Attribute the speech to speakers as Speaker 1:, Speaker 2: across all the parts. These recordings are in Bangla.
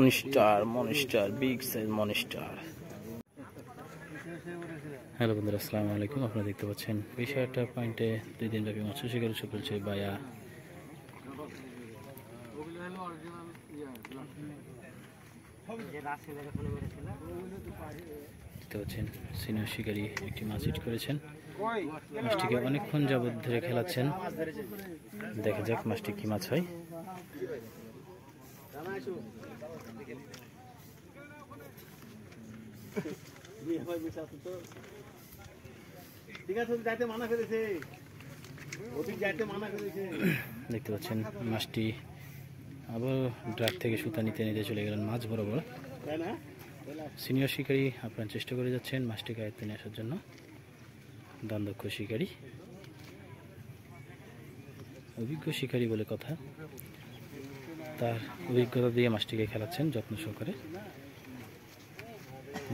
Speaker 1: Monster big size monster. Hello বন্ধুরা, আসসালামু আলাইকুম। আপনারা দেখতে পাচ্ছেন বিষয়টা পয়েন্টে 2 দিন ব্যাপী মৎস্য শিকার উৎসব চলছে। বায়া দেখতে পাচ্ছেন সিনিয়র শিকারী একটি মাছ হিট করেছেন। মাছটিকে অনেকক্ষণ যাবত ধরে খেলাচ্ছেন। দেখা যাক মাছটি কি মাছ হয়। দেখতে পাচ্ছেন মাছটি আবার ড্রাগ থেকে সুতা নিতে নিতে চলে গেলেন মাছ বরাবর। সিনিয়র শিকারী আপনার চেষ্টা করে যাচ্ছেন মাছটিকে আয়ত্তে নিয়ে আসার জন্য। দানদক্ষ শিকারী, অভিজ্ঞ শিকারী বলে কথা, তার অভিজ্ঞতা দিয়ে মাছটিকে খেলাচ্ছেন যত্ন সহকারে।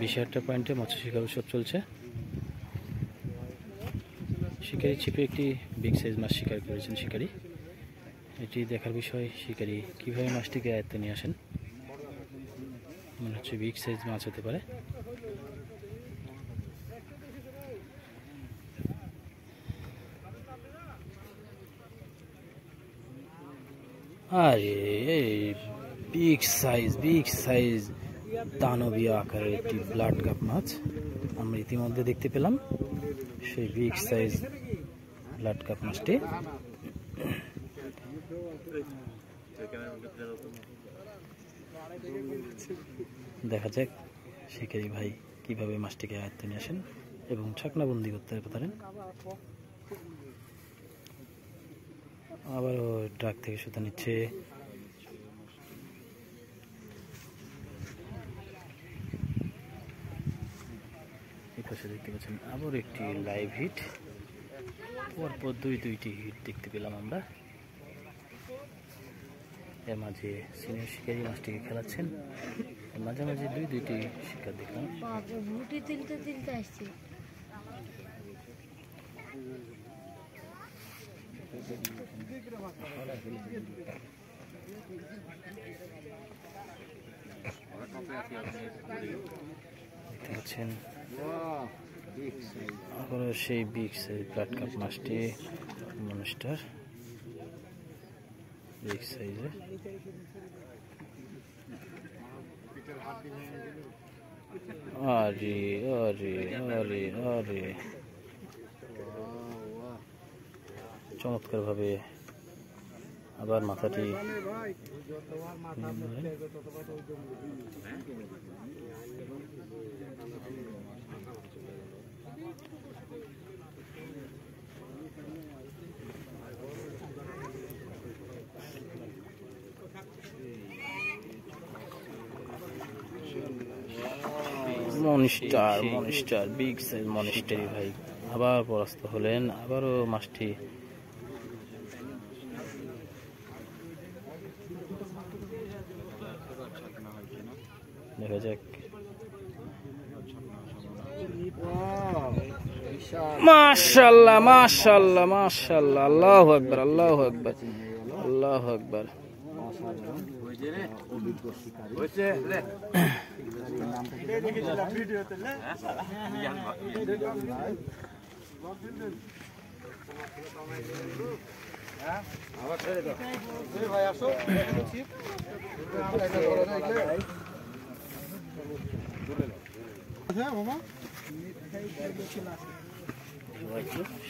Speaker 1: 28টা পয়েন্টে মৎস্য শিকার উৎসব চলছে। শিকারী ছিপে একটি বিগ সাইজ মাছ শিকার করেছেন শিকারী। এটি দেখার বিষয়, শিকারী কিভাবে মাছটিকে আয়ত্তে নিয়ে আসেন। মনে হচ্ছে বিগ সাইজ মাছ হতে পারে। আরে বিগ সাইজ দানবীয় আকারের একটি ব্লাড কাপ মাছ আমরা ইতিমধ্যে দেখতে পেলাম। সেই বিগ সাইজ ব্লাড কাপ মাছটি দেখা যাক শিকারী ভাই কিভাবে মাছটিকে আয়ত্তে নিয়ে আসেন এবং ছাকনাবন্দি করতে পারেন। আবারও ট্রাক থেকে সুতা নিচ্ছে। এই পাশে দেখতে পাচ্ছেন আবার একটি লাইভ হিট। পরপর দুইটি হিট দেখতে পেলাম আমরা। এর মাঝে সিনিয়র শিকারী মাছটিকে খেলাচ্ছেন। মাঝে মাঝে দুইটি শিকার দেখলাম। দেখতে পাচ্ছেন আবারও সেই বিগ সাইজ ব্লাড কাপ মাছটি মনস্টার বিগ সাইজের। আরে আরে আরে আরে চমৎকার ভাবে আবার মাথাটি মনস্টার বিগ সাইজ মনস্টারি ভাই আবার পরাস্ত হলেন। আবারও মাছটি দেখা যাক। মাশাআল্লাহ মাশাআল্লাহ মাশাআল্লাহ, আল্লাহু আকবার আল্লাহু আকবার আল্লাহু আকবার।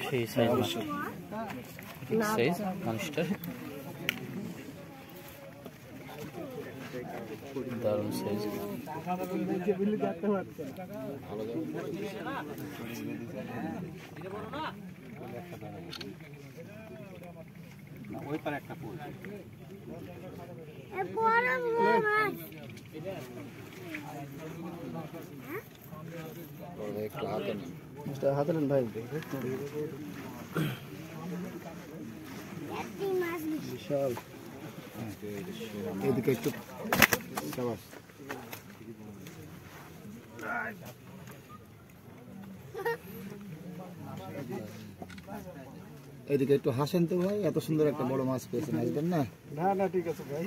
Speaker 1: সেই সাইজ মনস্টার, দারুণ সাইজ। ওই পারে একটা পুল হাতে নেন ভাই। বিশাল এদিকে একটু এদিকে একটু হাসেন তো ভাই, এত সুন্দর একটা বড় মাছ পেয়েছেন, আসবেন না? না না ঠিক আছে ভাই।